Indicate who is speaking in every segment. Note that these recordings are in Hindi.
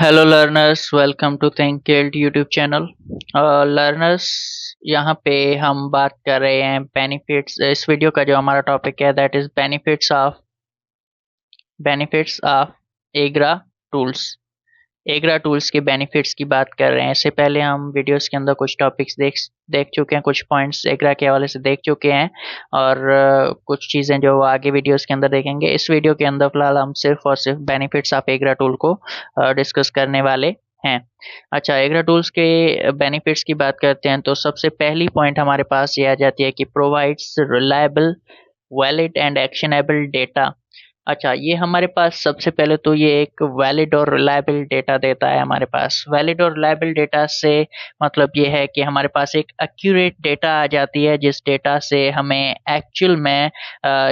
Speaker 1: Hello learners, welcome to Think Guild YouTube channel. Learners, यहाँ पे हम बात कर रहे हैं बेनिफिट्स। इस वीडियो का जो हमारा टॉपिक है that is benefits of EGRA tools. EGRA tools के बेनिफिट्स की बात कर रहे हैं। इससे पहले हम वीडियोस के अंदर कुछ टॉपिक्स देख चुके हैं, कुछ पॉइंट्स एग्रा के हवाले से देख चुके हैं और कुछ चीज़ें जो आगे वीडियोस के अंदर देखेंगे। इस वीडियो के अंदर फिलहाल हम सिर्फ और सिर्फ बेनिफिट्स ऑफ एग्रा टूल को डिस्कस करने वाले हैं। अच्छा, एग्रा टूल्स के बेनिफिट्स की बात करते हैं तो सबसे पहली पॉइंट हमारे पास ये आ जाती है कि provides reliable, valid and actionable data. अच्छा, ये हमारे पास सबसे पहले तो ये एक वैलिड और रिलायबल डेटा देता है। हमारे पास वैलिड और रिलायबल डेटा से मतलब ये है कि हमारे पास एक एक्यूरेट डेटा आ जाती है, जिस डेटा से हमें एक्चुअल में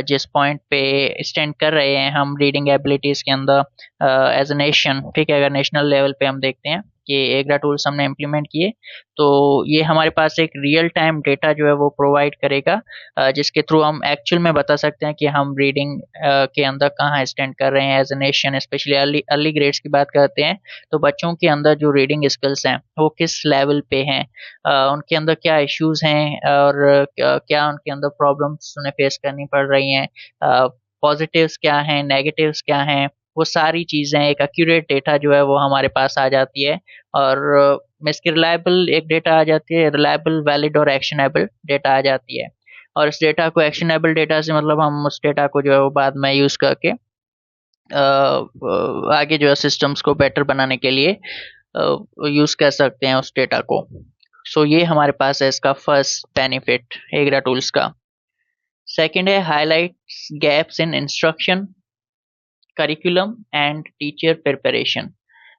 Speaker 1: जिस पॉइंट पे स्टैंड कर रहे हैं हम रीडिंग एबिलिटीज के अंदर एज ए नेशन, ठीक है, अगर नेशनल लेवल पे हम देखते हैं कि एग्रा टूल्स हमने इम्प्लीमेंट किए तो ये हमारे पास एक रियल टाइम डेटा जो है वो प्रोवाइड करेगा, जिसके थ्रू हम एक्चुअल में बता सकते हैं कि हम रीडिंग के अंदर कहाँ स्टैंड कर रहे हैं as a nation. Specially early grades की बात करते हैं तो बच्चों के अंदर जो रीडिंग स्किल्स हैं वो किस लेवल पे हैं, उनके अंदर क्या इश्यूज हैं और क्या उनके अंदर प्रॉब्लम्स उन्हें फेस करनी पड़ रही हैं, पॉजिटिव्स क्या हैं, नेगेटिव्स क्या हैं, वो सारी चीज़ें एक एक्यूरेट डेटा जो है वो हमारे पास आ जाती है। और इसकी रिलायबल एक डेटा आ जाती है, रिलायबल, वैलिड और एक्शनेबल डेटा आ जाती है। और इस डेटा को, एक्शनेबल डेटा से मतलब हम उस डेटा को जो है वो बाद में यूज़ करके आगे जो है सिस्टम्स को बेटर बनाने के लिए यूज़ कर सकते हैं उस डेटा को। सो ये हमारे पास है इसका फर्स्ट बेनिफिट एग्रा टूल्स का। सेकंड है highlights gaps in instruction, curriculum and teacher preparation.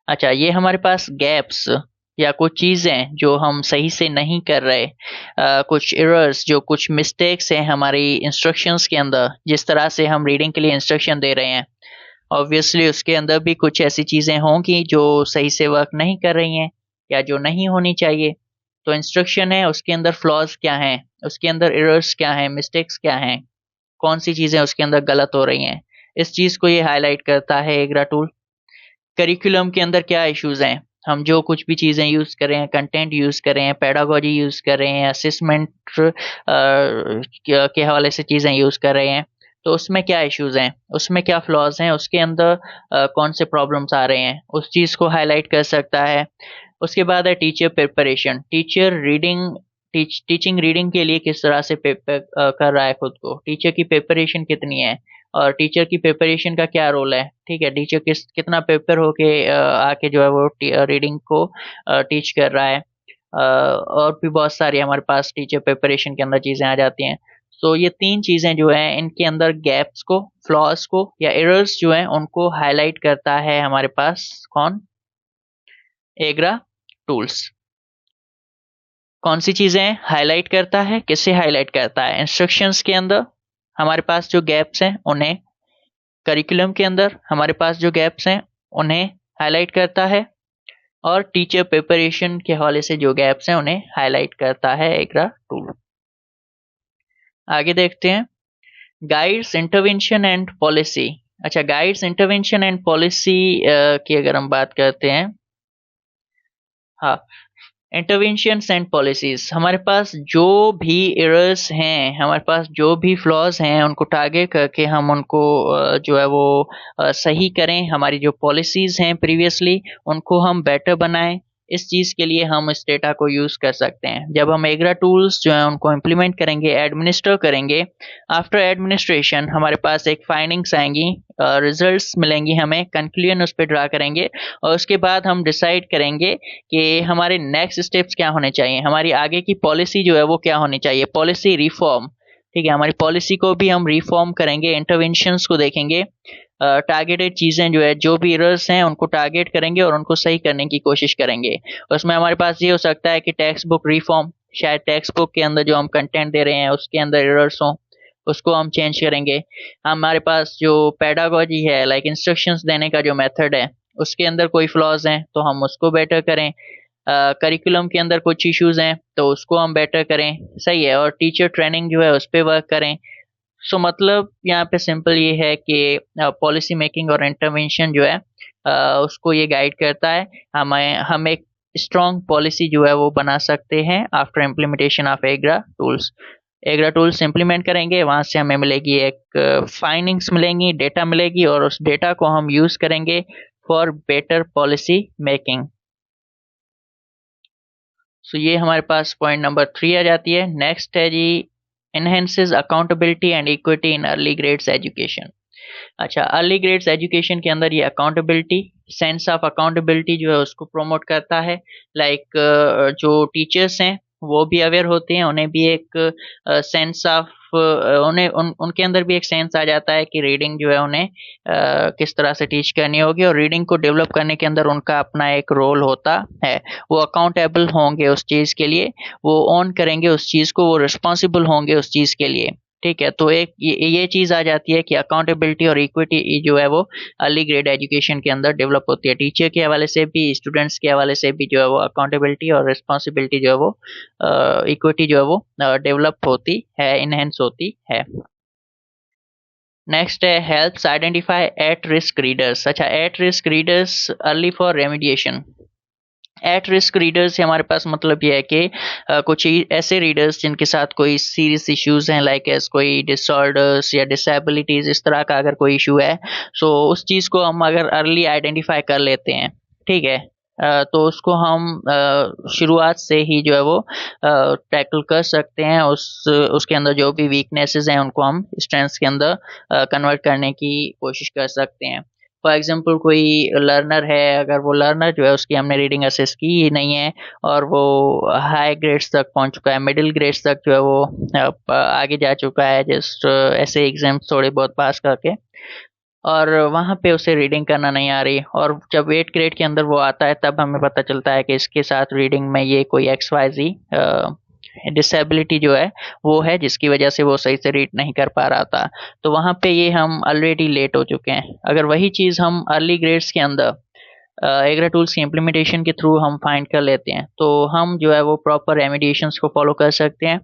Speaker 1: अच्छा, ये हमारे पास गैप्स या कुछ चीज़ें जो हम सही से नहीं कर रहे, कुछ एरर्स, जो कुछ मिस्टेक्स हैं हमारी इंस्ट्रक्शंस के अंदर, जिस तरह से हम रीडिंग के लिए इंस्ट्रक्शन दे रहे हैं, ऑब्वियसली उसके अंदर भी कुछ ऐसी चीज़ें होंगी जो सही से वर्क नहीं कर रही हैं या जो नहीं होनी चाहिए। तो इंस्ट्रक्शन है, उसके अंदर फ्लॉज क्या हैं, उसके अंदर एरर्स क्या हैं, मिस्टेक्स क्या हैं, कौन सी चीज़ें उसके अंदर गलत हो रही हैं, इस चीज़ को ये हाईलाइट करता है एग्रा टूल। करिकुलम के अंदर क्या इश्यूज हैं, हम जो कुछ भी चीज़ें यूज़ कर रहे हैं, कंटेंट यूज़ कर रहे हैं, पेडागोजी यूज़ कर रहे हैं, असेसमेंट के हवाले से चीज़ें यूज़ कर रहे हैं, तो उसमें क्या इश्यूज हैं, उसमें क्या फ्लॉज हैं, उसके अंदर कौन से प्रॉब्लम्स आ रहे हैं, उस चीज़ को हाईलाइट कर सकता है। उसके बाद है टीचर प्रिपरेशन। टीचिंग रीडिंग के लिए किस तरह से प्रिपेयर कर रहा है खुद को, टीचर की प्रिपरेशन कितनी है और टीचर की प्रिपरेशन का क्या रोल है, ठीक है, टीचर कितना प्रिपेयर होके आके जो है वो रीडिंग को टीच कर रहा है। और भी बहुत सारी हमारे पास टीचर प्रिपरेशन के अंदर चीज़ें आ जाती हैं। तो ये तीन चीज़ें जो हैं इनके अंदर गैप्स को, फ्लॉज को या एरर्स जो हैं उनको हाईलाइट करता है हमारे पास कौन, एग्रा टूल्स। कौन सी चीज़ें हाईलाइट करता है, किसे हाईलाइट करता है, इंस्ट्रक्शंस के अंदर हमारे पास जो गैप्स हैं उन्हें, करिकुलम के अंदर हमारे पास जो गैप्स हैं उन्हें हाईलाइट करता है, और टीचर प्रिपरेशन के हवाले से जो गैप्स हैं उन्हें हाईलाइट करता है एग्रा टूल। आगे देखते हैं गाइड्स, इंटरवेंशन एंड पॉलिसी। अच्छा, गाइड्स, इंटरवेंशन एंड पॉलिसी की अगर हम बात करते हैं, हाँ, इंटरवेंशंस एंड पॉलिसीज, हमारे पास जो भी एरर्स हैं, हमारे पास जो भी फ्लॉज हैं उनको टारगेट करके हम उनको जो है वो सही करें, हमारी जो पॉलिसीज हैं प्रीवियसली उनको हम बेटर बनाएं। इस चीज़ के लिए हम इस डेटा को यूज़ कर सकते हैं। जब हम एग्रा टूल्स जो है उनको इम्प्लीमेंट करेंगे, एडमिनिस्टर करेंगे, आफ्टर एडमिनिस्ट्रेशन हमारे पास एक फाइंडिंग्स आएंगी, रिजल्ट्स मिलेंगी, हमें कंक्लूजन उस पर ड्रा करेंगे और उसके बाद हम डिसाइड करेंगे कि हमारे नेक्स्ट स्टेप्स क्या होने चाहिए, हमारी आगे की पॉलिसी जो है वो क्या होनी चाहिए, पॉलिसी रिफॉर्म, ठीक है, हमारी पॉलिसी को भी हम रिफॉर्म करेंगे, इंटरवेंशंस को देखेंगे, टारगेटेड चीज़ें जो है, जो भी एरर्स हैं उनको टारगेट करेंगे और उनको सही करने की कोशिश करेंगे। उसमें हमारे पास ये हो सकता है कि टेक्स्ट बुक रिफॉर्म, शायद टेक्स्ट बुक के अंदर जो हम कंटेंट दे रहे हैं उसके अंदर एरर्स हों, उसको हम चेंज करेंगे। हमारे पास जो पेडागोजी है, लाइक इंस्ट्रक्शंस देने का जो मेथड है, उसके अंदर कोई फ्लॉज हैं तो हम उसको बेटर करें। करिकुलम के अंदर कुछ इश्यूज हैं तो उसको हम बेटर करें, सही है, और टीचर ट्रेनिंग जो है उस पर वर्क करें। मतलब यहाँ पे सिंपल ये है कि पॉलिसी मेकिंग और इंटरवेंशन जो है उसको ये गाइड करता है। हम एक स्ट्रॉन्ग पॉलिसी जो है वो बना सकते हैं after implementation of EGRA tools. EGRA tools implement करेंगे, वहां से हमें मिलेगी एक फाइंडिंग्स मिलेंगी, डेटा मिलेगी, और उस डेटा को हम यूज करेंगे फॉर बेटर पॉलिसी मेकिंग। सो ये हमारे पास पॉइंट नंबर 3 आ जाती है। नेक्स्ट है जी, enhances accountability and equity in early grades education. अच्छा, अर्ली ग्रेड्स एजुकेशन के अंदर ये अकाउंटेबिलिटी, सेंस ऑफ अकाउंटेबिलिटी जो है उसको प्रमोट करता है। लाइक जो टीचर्स हैं वो भी अवेयर होते हैं, उन्हें भी एक सेंस ऑफ उनके अंदर भी एक सेंस आ जाता है कि रीडिंग जो है उन्हें किस तरह से टीच करनी होगी, और रीडिंग को डेवलप करने के अंदर उनका अपना एक रोल होता है। वो अकाउंटेबल होंगे उस चीज़ के लिए, वो ऑन करेंगे उस चीज़ को, वो रिस्पॉन्सिबल होंगे उस चीज़ के लिए। ठीक है, तो एक ये चीज़ आ जाती है कि अकाउंटेबिलिटी और इक्विटी जो है वो अर्ली ग्रेड एजुकेशन के अंदर डेवलप होती है। टीचर के हवाले से भी, स्टूडेंट्स के हवाले से भी जो है वो अकाउंटेबिलिटी और रिस्पॉन्सिबिलिटी जो है वो, इक्विटी जो है वो डेवलप होती है, इनहेंस होती है। नेक्स्ट है, helps identify at risk readers. अच्छा, at risk readers early for remediation. At risk readers से हमारे पास मतलब ये है कि कुछ ऐसे रीडर्स जिनके साथ कोई सीरियस इश्यूज हैं, लाइक एस कोई डिसऑर्डर्स या डिसेबिलिटीज, इस तरह का अगर कोई इशू है, सो उस चीज़ को हम अगर अर्ली आइडेंटिफाई कर लेते हैं, ठीक है, तो उसको हम शुरुआत से ही जो है वो टैकल कर सकते हैं। उसके अंदर जो भी वीकनेसेस हैं उनको हम स्ट्रेंथ्स के अंदर कन्वर्ट करने की कोशिश कर सकते हैं। फॉर एग्जाम्पल कोई लर्नर है, अगर वो लर्नर जो है उसकी हमने रीडिंग असेस की ही नहीं है, और वो हाई ग्रेड्स तक पहुंच चुका है, मिडिल ग्रेड्स तक जो है वो आगे जा चुका है, जस्ट ऐसे एग्जाम्स थोड़े बहुत पास करके, और वहाँ पे उसे रीडिंग करना नहीं आ रही, और जब 8th ग्रेड के अंदर वो आता है तब हमें पता चलता है कि इसके साथ रीडिंग में ये कोई XYZ डिसेबिलिटी जो है वो है, जिसकी वजह से वो सही से रीड नहीं कर पा रहा था। तो वहाँ पे ये हम ऑलरेडी लेट हो चुके हैं। अगर वही चीज़ हम अर्ली ग्रेड्स के अंदर एग्रा टूल्स की इम्प्लीमेंटेशन के थ्रू हम फाइंड कर लेते हैं, तो हम जो है वो प्रॉपर रेमिडिएशंस को फॉलो कर सकते हैं।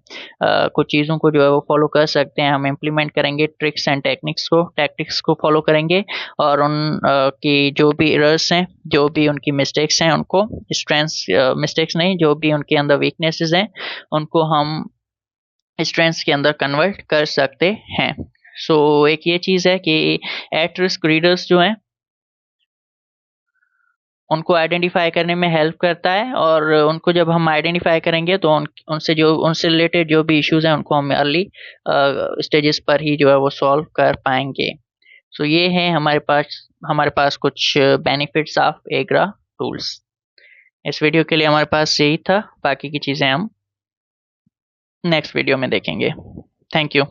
Speaker 1: कुछ चीज़ों को जो है वो फॉलो कर सकते हैं, हम इम्प्लीमेंट करेंगे ट्रिक्स एंड टैक्टिक्स को फॉलो करेंगे, और उन की जो भी एरर्स हैं, जो भी उनकी मिस्टेक्स हैं, उनको स्ट्रेंथ्स, मिस्टेक्स नहीं, जो भी उनके अंदर वीकनेसेस हैं उनको हम स्ट्रेंथ्स के अंदर कन्वर्ट कर सकते हैं। सो एक ये चीज़ है कि एट रिस्क रीडर्स जो हैं उनको आइडेंटिफाई करने में हेल्प करता है, और उनको जब हम आइडेंटिफाई करेंगे तो उनसे रिलेटेड जो भी इश्यूज हैं उनको हम अर्ली स्टेजेस पर ही जो है वो सॉल्व कर पाएंगे। सो ये है हमारे पास कुछ बेनिफिट्स ऑफ एग्रा टूल्स। इस वीडियो के लिए हमारे पास यही था, बाकी की चीज़ें हम नेक्स्ट वीडियो में देखेंगे। Thank you.